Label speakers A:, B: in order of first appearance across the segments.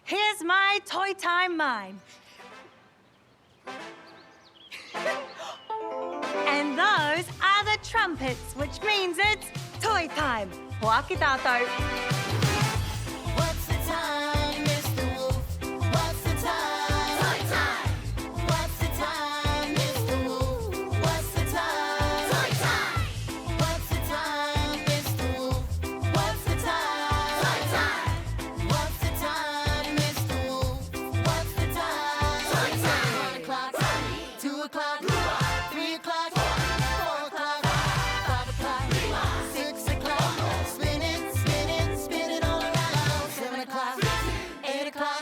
A: Here's my toy time mime. And those are the trumpets, which means it's toy time. Hoaki tātou.
B: What's the time, Mr. Wolf? What's the time? Toy time! What's the time, Mr. Wolf? What's the time? Toy time! What's the time, Mr. Wolf? What's the time? Toy time! What's the time, Mr. Wolf? What's the time? Toy time! 1 o'clock, 2 o'clock, 3 o'clock, 4 o'clock, 5 o'clock, 6 o'clock. Spin it, spin it, spin it all around. 7 o'clock, 8 o'clock,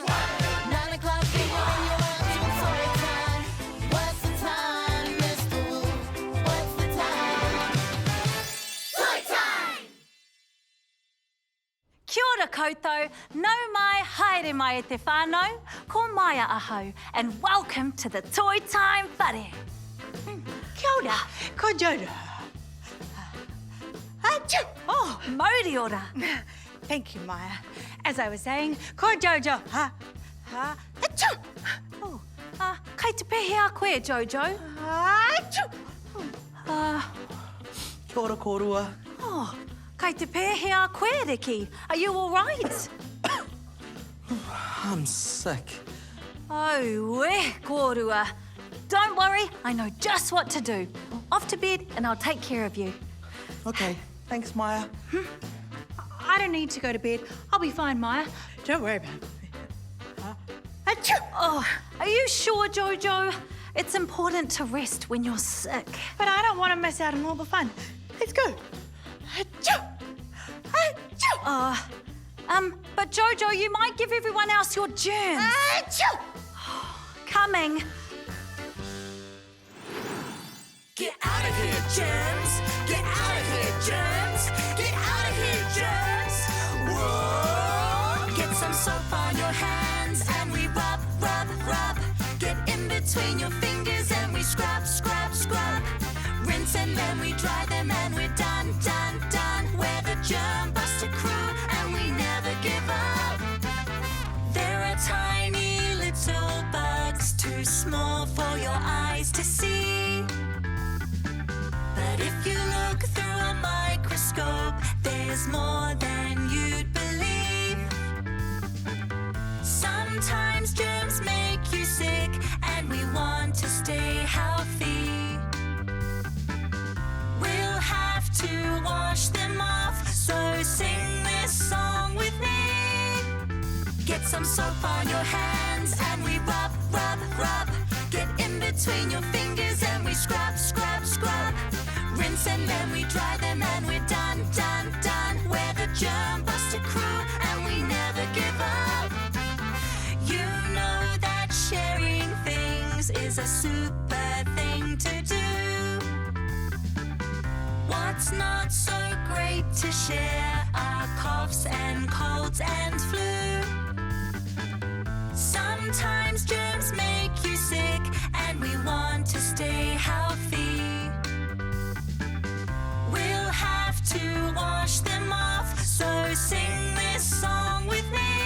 B: 9 o'clock. When you're up to toy time. What's the time, Mr. Wolf? What's the time? Toy time!
A: Kia ora koutou, nau mai, haere mai e te whānau, ko Maia ahau, and welcome to the Toy Time Whare.
C: Kia ora, ko Jojo. Achoo!
A: Oh, mauri ora.
C: Thank you, Maya. As I was saying, ko Jojo. Achoo!
A: Oh, kei te pehe a koe, Jojo.
C: Achoo!
D: Kia ora kōrua.
A: Oh, kei te pehe a koe, Riki. Are you all right?
D: I'm sick.
A: Oh, kōrua. Don't worry, I know just what to do. Off to bed and I'll take care of you.
D: Okay, thanks, Maya.
C: I don't need to go to bed. I'll be fine, Maya. Don't worry about it. Achoo!
A: Oh, are you sure, Jojo? It's important to rest when you're sick.
C: But I don't want to miss out on all the fun. Let's go. Achoo! Achoo!
A: But Jojo, you might give everyone else your germs.
C: Achoo!
A: Coming.
B: Get out of here, germs! Get out of here, germs! Get out of here, germs! Whoa! Get some soap on your hands and we rub, rub, rub. Get in between your fingers and we scrub, scrub, scrub. Rinse and then we dry them and we're done, done, done. We're the Germ Buster crew and we never give up. There are tiny little bugs too small for your eyes to see. But if you look through a microscope, there's more than you'd believe. Sometimes germs make you sick, and we want to stay healthy. We'll have to wash them off, so sing this song with me. Get some soap on your hands, and we rub, rub, rub. Get in between your fingers, and we scrub, scrub, scrub. Rinse and then we dry them and we're done, done, done. We're the Germ Buster crew and we never give up. You know that sharing things is a super thing to do. What's not so great to share are coughs and colds and flu. Sometimes germs make you sick and we want to stay healthy. We'll have to wash them off, so sing this song with me.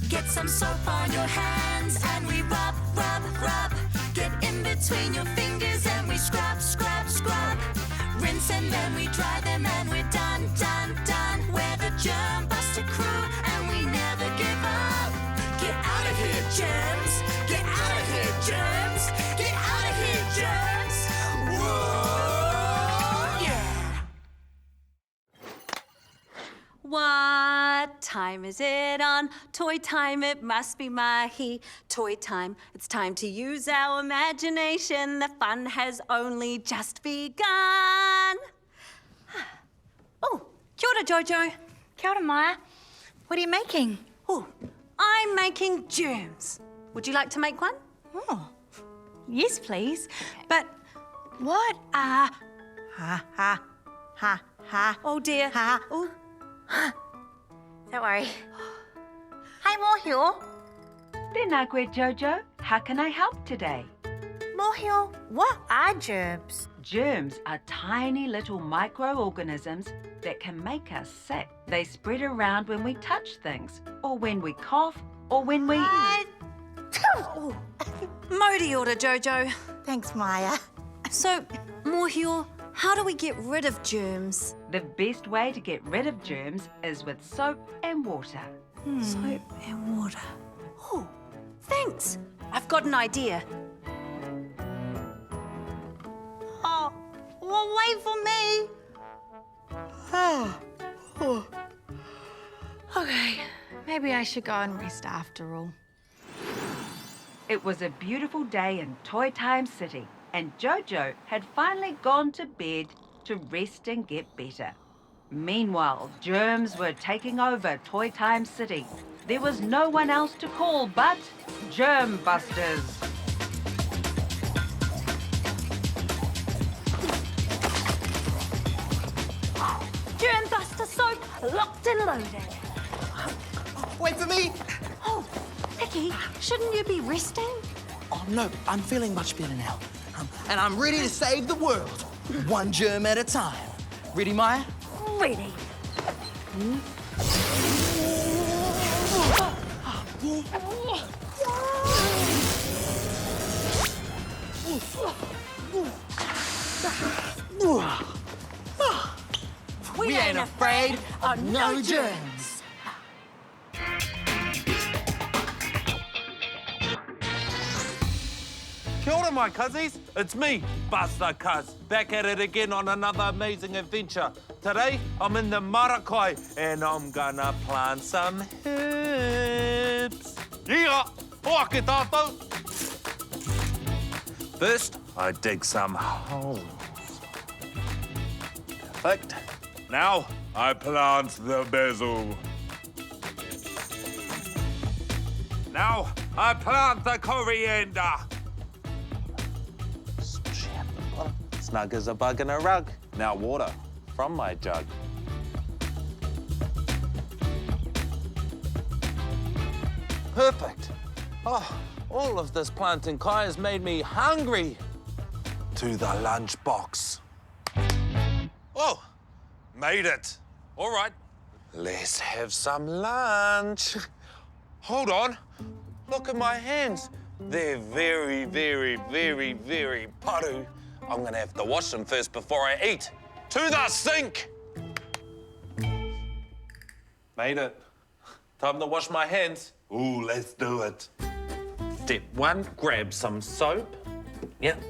B: Get some soap on your hands and we rub, rub, rub. Get in between your fingers and we scrub, scrub, scrub. Rinse and then we dry them and we're done, done, done. We're the Germ Buster crew and we never give up. Get out of here, germs! Get out of here, germs! Get out of here, germs! Whoa! Yeah!
A: What time is it on? Toy time, it must be mahi. Toy time, it's time to use our imagination. The fun has only just begun. Oh, kia ora, Jojo.
C: Kia ora, Maya. What are you making?
A: Oh, I'm making germs. Would you like to make one?
C: Oh, yes, please. But what are...
A: Oh dear.
C: Oh. Don't worry. Hi, Mohio.
E: Tēnā koe, Jojo. How can I help today?
C: Mohio, what are germs?
E: Germs are tiny little microorganisms that can make us sick. They spread around when we touch things, or when we cough, or when we...
A: Modi order, Jojo.
B: Thanks, Maya.
A: So, Mōhio, how do we get rid of germs?
E: The best way to get rid of germs is with soap and water.
A: Soap and water. Oh, thanks. I've got an idea.
C: Oh, well, wait for me. Okay, maybe I should go and rest after all.
E: It was a beautiful day in Toy Time City, and Jojo had finally gone to bed to rest and get better. Meanwhile, germs were taking over Toy Time City. There was no one else to call but Germ Busters.
A: Germ Buster soap, locked and loaded.
D: Wait for me!
A: Oh, Vicky, shouldn't you be resting?
D: Oh, no, I'm feeling much better now. And I'm ready to save the world. One germ at a time. Ready, Maya?
A: Ready.
D: We ain't afraid of no germs.
F: Kia ora, my cuzzies. It's me, Buster Cuz, back at it again on another amazing adventure. Today, I'm in the Marakai, and I'm gonna plant some herbs. Yeah, hoake tātou. First, I dig some holes. Perfect. Now, I plant the basil. Now, I plant the coriander. Snug as a bug in a rug. Now water from my jug. Perfect. Oh, all of this planting kai has made me hungry. To the lunchbox. Oh, made it. All right, let's have some lunch. Hold on. Look at my hands. They're very, very, very, very paru. I'm gonna have to wash them first before I eat. To the sink! Made it. Time to wash my hands. Ooh, let's do it. Step 1, grab some soap. Yep.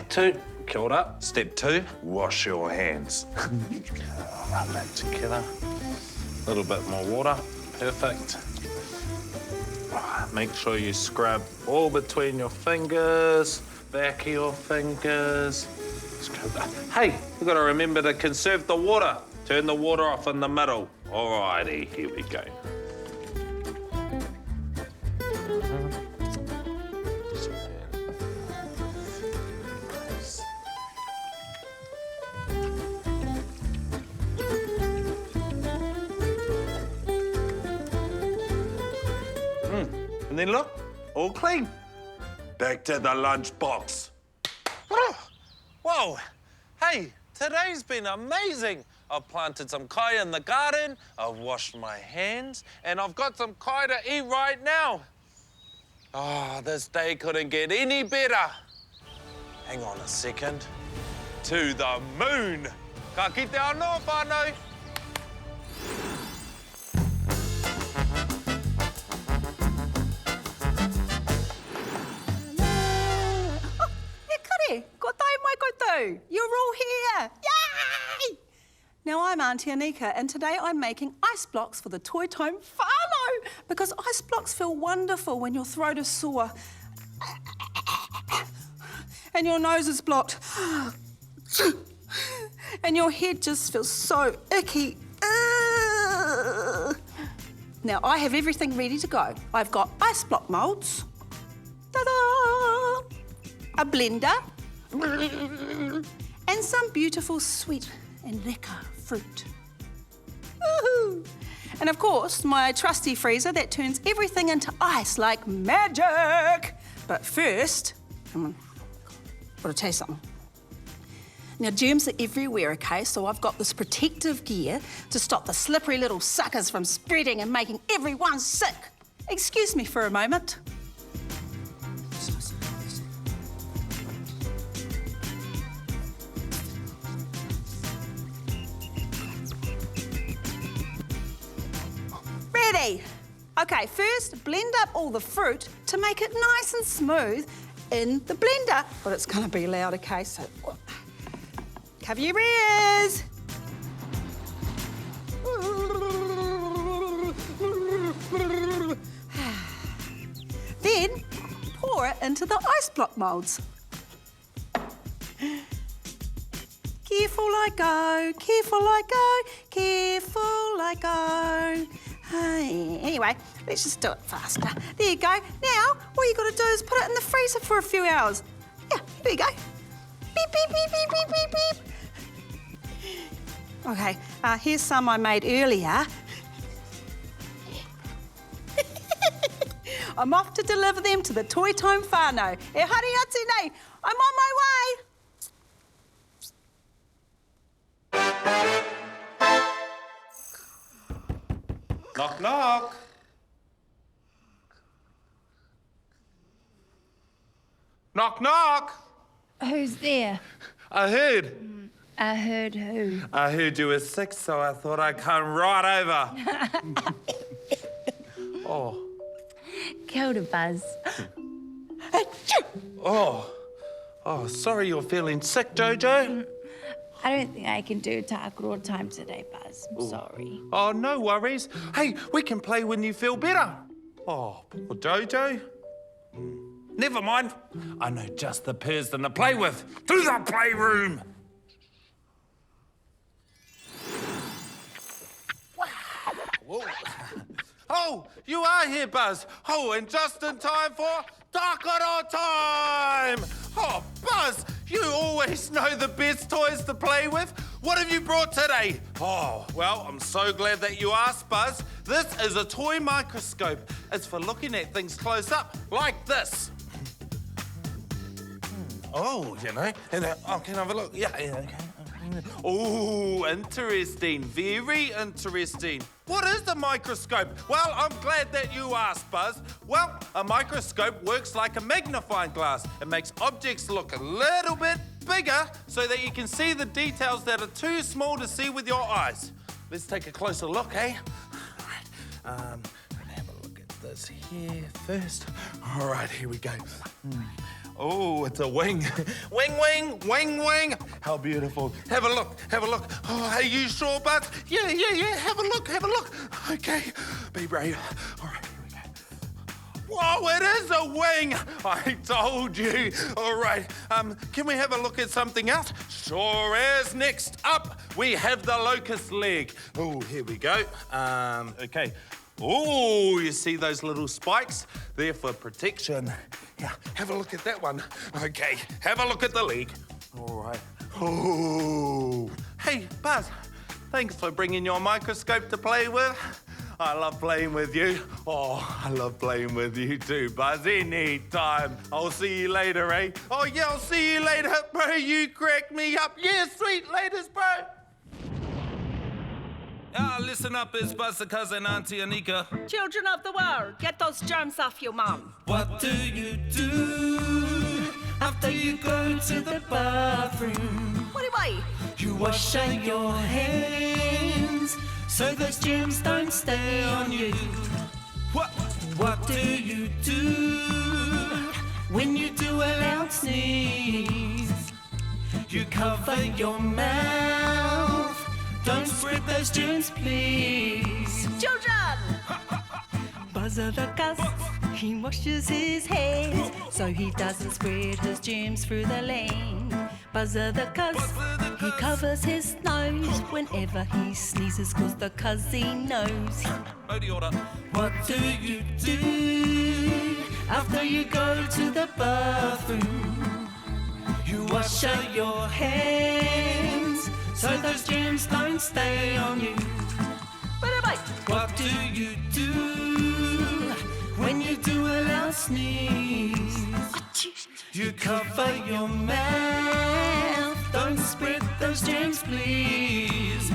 F: 2, kia ora. Step 2, wash your hands. Rub that together. A little bit more water. Perfect. Make sure you scrub all between your fingers, back of your fingers. Scrub that. Hey, we've got to remember to conserve the water. Turn the water off in the middle. Alrighty, here we go. And then look, all clean. Back to the lunchbox. Whoa, hey, today's been amazing. I've planted some kai in the garden, I've washed my hands, and I've got some kai to eat right now. Oh, this day couldn't get any better. Hang on a second. To the moon. Ka kite anō, whānau.
C: Ko tai mai koutou. You're all here. Yay! Now, I'm Auntie Anika, and today I'm making ice blocks for the Toy Time whānau, because ice blocks feel wonderful when your throat is sore and your nose is blocked and your head just feels so icky. Now, I have everything ready to go. I've got ice block moulds, ta-da! A blender, and some beautiful sweet and lekker fruit. Woohoo! And of course, my trusty freezer that turns everything into ice like magic. But first, come on, gotta tell you something. Now, germs are everywhere, okay? So I've got this protective gear to stop the slippery little suckers from spreading and making everyone sick. Excuse me for a moment. Ready? Okay, first blend up all the fruit to make it nice and smooth in the blender. But it's gonna be loud, okay? So cover your ears. Then pour it into the ice block moulds. Careful I go, careful I go, careful I go. Hey, anyway, let's just do it faster. There you go. Now, all you got to do is put it in the freezer for a few hours. Yeah, there you go. Beep, beep, beep, beep, beep, beep, beep. Okay, here's some I made earlier. I'm off to deliver them to the Toy Time whānau. E hari atu nei, I'm on my way.
F: Knock, knock. Knock, knock.
G: Who's there?
F: I heard.
G: I heard who?
F: I heard you were sick, so I thought I'd come right over. Oh.
G: Kia ora, Buzz.
F: Oh, sorry you're feeling sick, Jojo.
G: I don't think I can do Takuro time today, Buzz. I'm sorry.
F: Oh, no worries. Hey, we can play when you feel better. Oh, poor Jojo. Never mind. I know just the person to play with. To the playroom. Whoa. Oh, you are here, Buzz. Oh, and just in time for Takaro time. Oh, Buzz, you always know the best toys to play with. What have you brought today? Oh, well, I'm so glad that you asked, Buzz. This is a toy microscope. It's for looking at things close up, like this. Oh, you know, and oh, can I have a look? Yeah, okay. Oh, interesting, very interesting. What is the microscope? Well, I'm glad that you asked, Buzz. Well, a microscope works like a magnifying glass. It makes objects look a little bit bigger so that you can see the details that are too small to see with your eyes. Let's take a closer look, eh? All right. Have a look at this here first. All right, here we go. Oh, it's a wing. Wing, wing, wing, wing. How beautiful. Have a look, have a look. Oh, are you sure, Buzz? Yeah. Have a look, have a look. Okay, be brave. All right, here we go. Whoa, it is a wing. I told you. All right, can we have a look at something else? Sure is. Next up, we have the locust leg. Oh, here we go. Okay. Oh, you see those little spikes? They're for protection. Yeah, have a look at that one. Okay, have a look at the leg. All right. Oh. Hey, Buzz, thanks for bringing your microscope to play with. I love playing with you. Oh, I love playing with you too, Buzz, anytime. I'll see you later, eh? Oh, yeah, I'll see you later, bro. You crack me up. Yeah, sweet, laters, bro. Listen up, it's Buzz the cousin, Auntie Anika.
C: Children of the world, get those germs off your mum.
H: What do you do after you go to the bathroom?
C: What do
H: You wash out your hands so those germs don't stay on you. What do you do when you do a loud sneeze? You cover your mouth. Don't spread those germs, please.
C: Children!
H: Buzzer the Gus, he washes his hands so he doesn't spread his germs through the lane. Buzzer the Gus, he covers his nose whenever he sneezes cause the cuzzy knows. What do you do after you go to the bathroom? You wash out your hands so those germs don't stay on you. What do you do when you do a loud sneeze? You cover your mouth, don't spread those germs, please.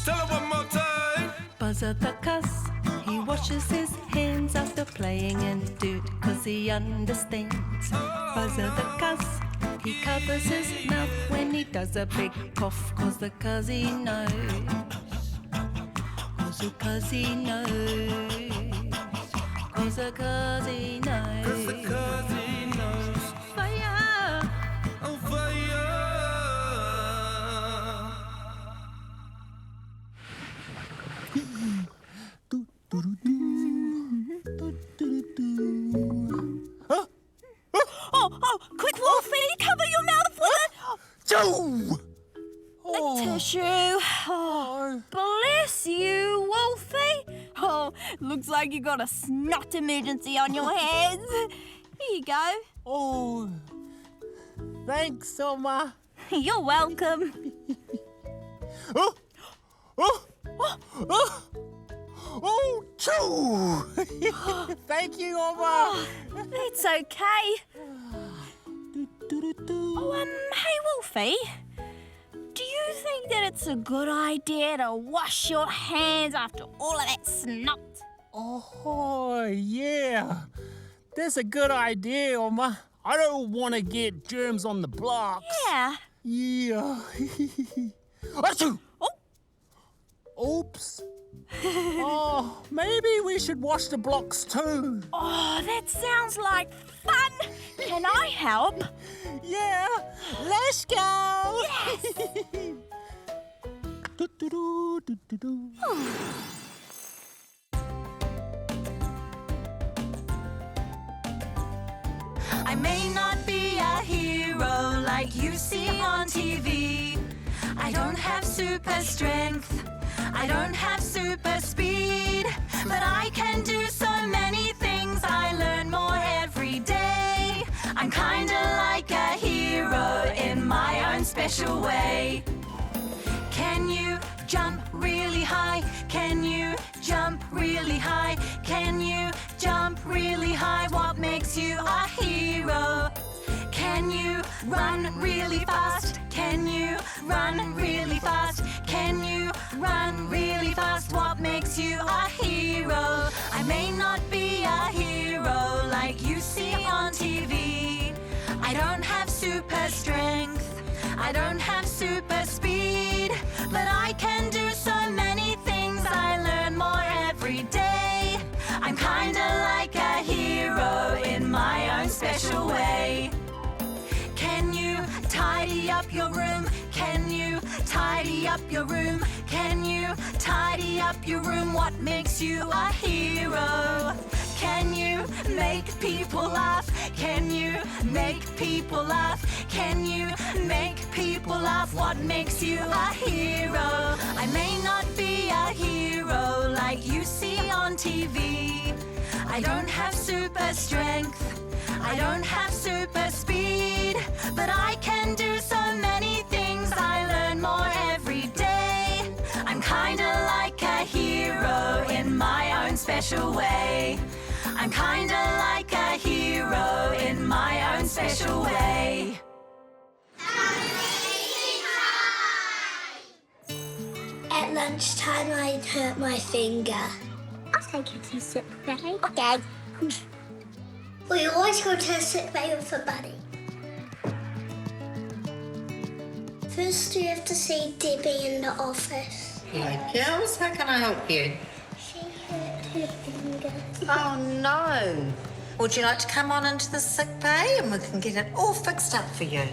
F: Tell it one more time.
H: Buzzer the cuss, he washes his hands after playing in dirt, 'cause he understands. Buzzer the cuss, he covers his mouth when he does a big cough, 'cause he knows. 'Cause he knows. 'Cause he knows. Fire!
F: Oh, fire.
G: Oh, quick, Wolfie, cover your mouth with
D: Joe!
G: a tissue. Oh, bless you, Wolfie. Oh, looks like you got a snot emergency on your hands. Here you go.
I: Oh, thanks, Oma.
G: You're welcome.
I: Oh, oh, oh, oh, Joe! Thank you, Oma.
G: It's okay. Oh, hey, Wolfie. Do you think that it's a good idea to wash your hands after all of that snot?
I: Oh, yeah. That's a good idea, Oma. I don't want to get germs on the blocks.
G: Yeah.
I: Yeah. Achoo!
G: Oh.
I: Oops. Oh, maybe we should wash the blocks too.
G: Oh, that sounds like fun. Can I help?
I: Yeah, let's go. Do-do-do-do-do-do.
A: I may not be a hero like you see on TV. I don't have super strength. I don't have super speed. But I can do so many things. I learn more every day. I'm kinda like a hero in my own special way. Can you jump really high? Can you jump really high? Can you jump really high? What makes you a hero? Can you run really fast? Can you run really fast? Can you run really fast? What makes you a hero? I may not be a hero like you see on TV. I don't have super strength. I don't have super speed. But I can do so many things. I learn more every day. I'm kinda like a hero in my own special way. Can you tidy up your room? Can you tidy up your room? Can you tidy up your room? What makes you a hero? Can you make people laugh? Can you make people laugh? Can you make people laugh? What makes you a hero? I may not be a hero like you see on TV. I don't have super strength. I don't have super speed. But I can do so many things. I learn more every day. I'm kinda like a hero in my own special way. I'm kinda like a hero in my own special way.
B: At lunchtime, I hurt my finger. I'll take you to sick bay. Okay. We always go to sick bay with a buddy. First, you have to see Debbie in the office.
J: Hello, girls. How can I help you?
B: She hurt her finger.
J: Oh, no. Would you like to come on into the sick bay and we can get it all fixed up for you?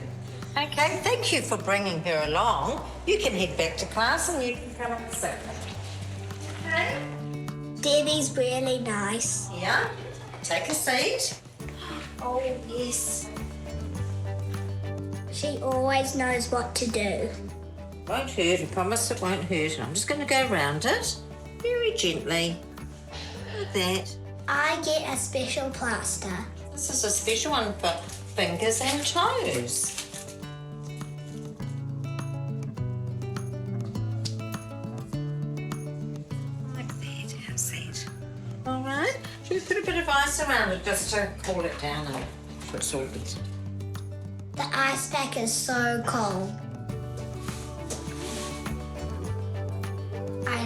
J: Okay, thank you for bringing her along. You can head back to class and you can come on the sick bay. Okay?
B: Debbie's really nice.
J: Yeah? Take a seat.
B: Oh, yes. She always knows what to do.
J: Won't hurt, I promise it won't hurt. I'm just going to go around it very gently. Like that.
B: I get a special plaster.
J: This is a special one for fingers and toes. Like that, how's that? All right. Should we put a bit of ice around it just to cool it down and it's all better?
B: The ice pack is so cold.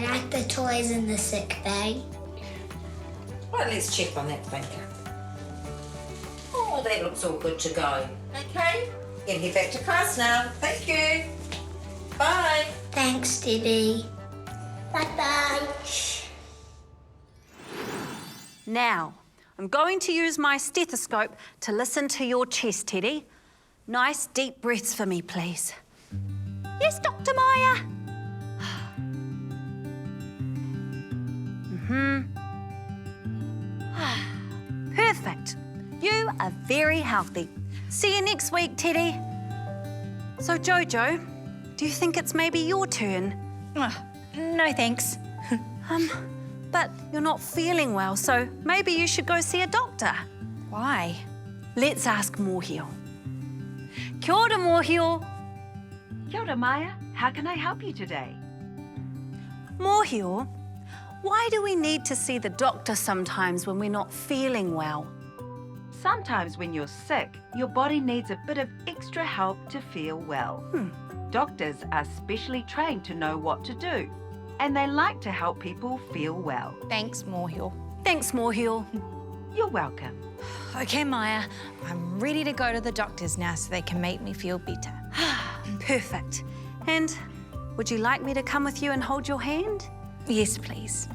K: I like the toys in the sick bay.
J: Right, let's check on that finger. Oh, that looks all good to go. Okay, get head back to class now. Thank you. Bye.
K: Thanks, Debbie. Bye-bye.
A: Now, I'm going to use my stethoscope to listen to your chest, Teddy. Nice deep breaths for me, please. Yes, Dr. Maya. Perfect. You are very healthy. See you next week, Teddy. So, Jojo, do you think it's maybe your turn?
G: No thanks.
A: But you're not feeling well, so maybe you should go see a doctor.
G: Why?
A: Let's ask Mōhio. Kia ora, Mōhio.
E: Kia ora, Maya. How can I help you today?
A: Mōhio, why do we need to see the doctor sometimes when we're not feeling well?
E: Sometimes when you're sick, your body needs a bit of extra help to feel well. Doctors are specially trained to know what to do, and they like to help people feel well.
G: Thanks, Mōhio.
A: Thanks, Mōhio.
E: You're welcome.
G: Okay, Maya, I'm ready to go to the doctors now so they can make me feel better.
A: Perfect. And would you like me to come with you and hold your hand?
G: Yes, please.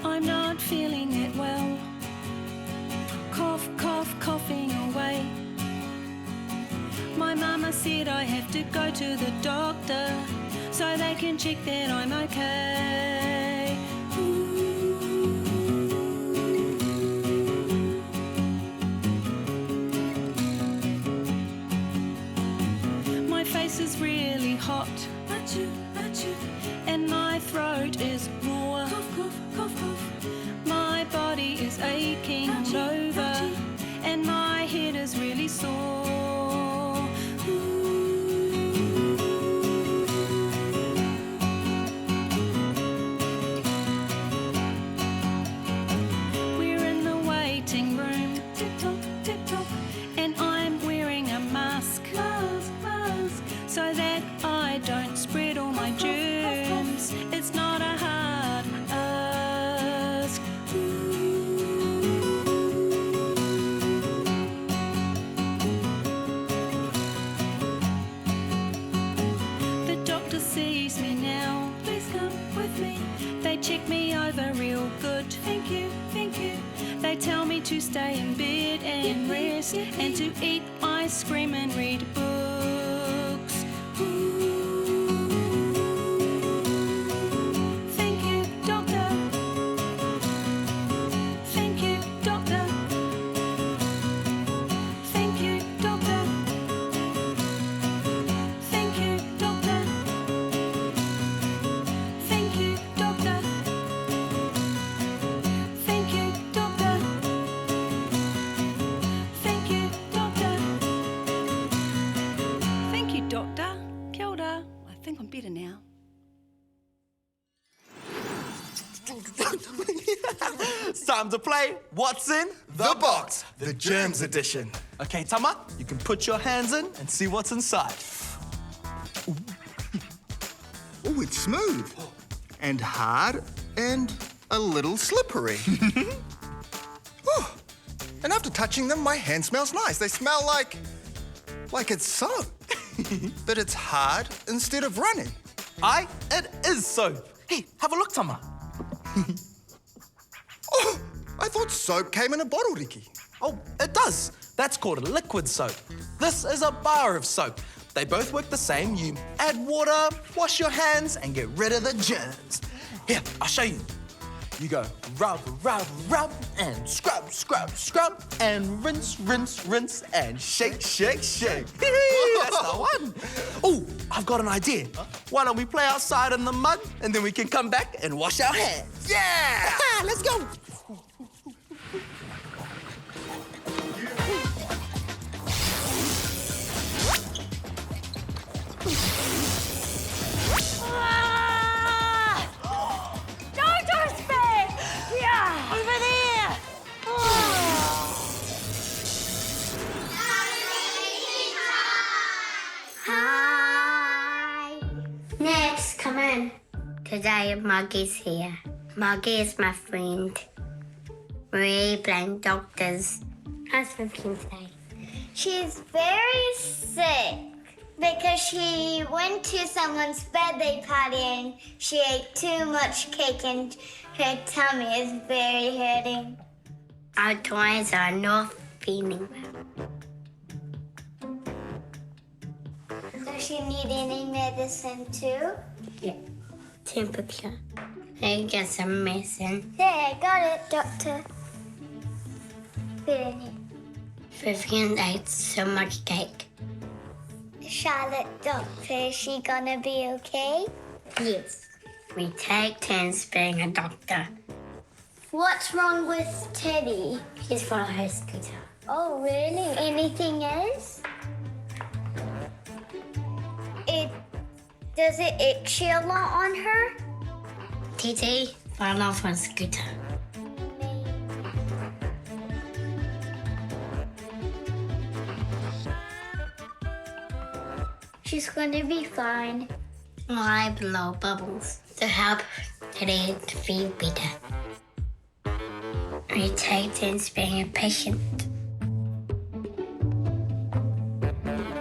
H: I'm not feeling it well. Cough, cough, coughing away. My mama said I have to go to the doctor so they can check that I'm okay. My face is really hot, and my throat is raw. My body is aching all over, and my head is really sore. We're in the waiting room, and I'm wearing a mask, so that I don't spread all my germs. It's not a hard ask. The doctor sees me now. Please come with me. They check me over real good. Thank you, thank you. They tell me to stay in bed and rest, and to eat ice cream and read books. Thank you, doctor. Thank you, doctor. Thank you, doctor. Thank you, doctor. Thank you, doctor. Thank you, doctor. Thank you, doctor. Thank you, doctor. Kia ora. I think I'm better now.
D: It's time to play What's in the Box, the Germs edition. Okay, Tama, you can put your hands in and see what's inside.
L: Oh, it's smooth and hard and a little slippery. Oh, and after touching them, my hand smells nice. They smell like it's soap. But it's hard instead of running.
D: It is soap. Hey, have a look, Tama.
L: Oh, I thought soap came in a bottle, Riki.
D: Oh, it does. That's called a liquid soap. This is a bar of soap. They both work the same. You add water, wash your hands, and get rid of the germs. Here, I'll show you. You go rub, rub, rub, and scrub, scrub, scrub, and rinse, rinse, rinse, and shake, shake, shake. That's the one. Oh, I've got an idea. Why don't we play outside in the mud, and then we can come back and wash our hands? Yeah! Let's go.
A: Jojo's back! Yeah!
K: Today, Maggie's here. Maggie is my friend. We're playing doctors. How's 15th day? She's very sick because she went to someone's birthday party and she ate too much cake and her tummy is very hurting. Our toys are not feeling well. Does she need any medicine too? Yeah. Temperature. I get some medicine. There, I got it, doctor. Put it in here. Vivian ate so much cake. Charlotte, doctor, is she gonna be okay? Yes. We take turns being a doctor. What's wrong with Teddy? He's for her scooter. Oh, really? Anything else? Does it itch a lot on her? Teddy fell off her scooter. She's gonna be fine. I blow bubbles to help Teddy to feel better. We take turns being a patient.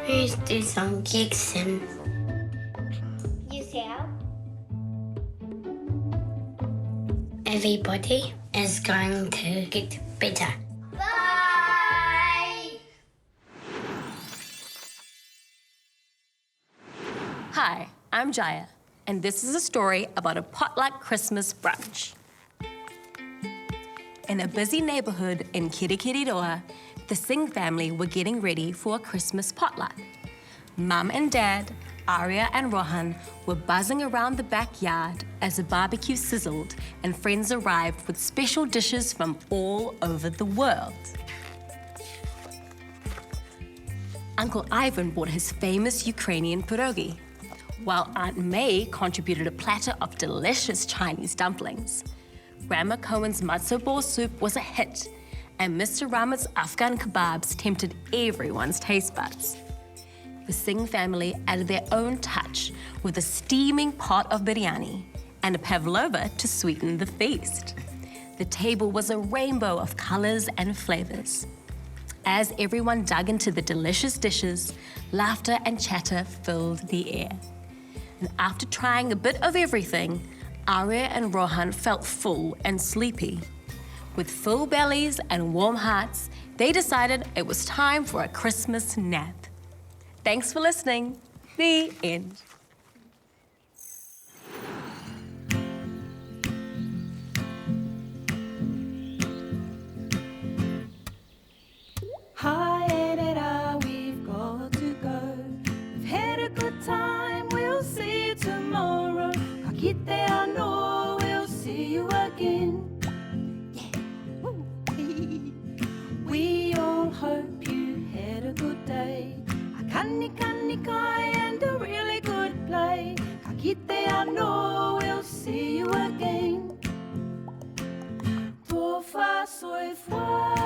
K: Let's do some gigs and help. Everybody is going to get better. Bye!
M: Hi, I'm Jaya, and this is a story about a potluck Christmas brunch. In a busy neighborhood in Kirikiriroa, the Singh family were getting ready for a Christmas potluck. Mum and Dad, Arya and Rohan, were buzzing around the backyard as the barbecue sizzled and friends arrived with special dishes from all over the world. Uncle Ivan brought his famous Ukrainian pierogi, while Aunt May contributed a platter of delicious Chinese dumplings. Grandma Cohen's matzo ball soup was a hit, and Mr. Ramat's Afghan kebabs tempted everyone's taste buds. The Singh family added their own touch with a steaming pot of biryani and a pavlova to sweeten the feast. The table was a rainbow of colors and flavors. As everyone dug into the delicious dishes, laughter and chatter filled the air. And after trying a bit of everything, Arya and Rohan felt full and sleepy. With full bellies and warm hearts, they decided it was time for a Christmas nap. Thanks for listening. The end.
H: Hi, Edita, we've got to go. We've had a good time, we'll see you tomorrow. Kakite ano, we'll see you again. Yeah. Woo. We all hope you had a good day. Kani kai and a really good play. Kakite ano, we'll see you again. Tofa soy foi.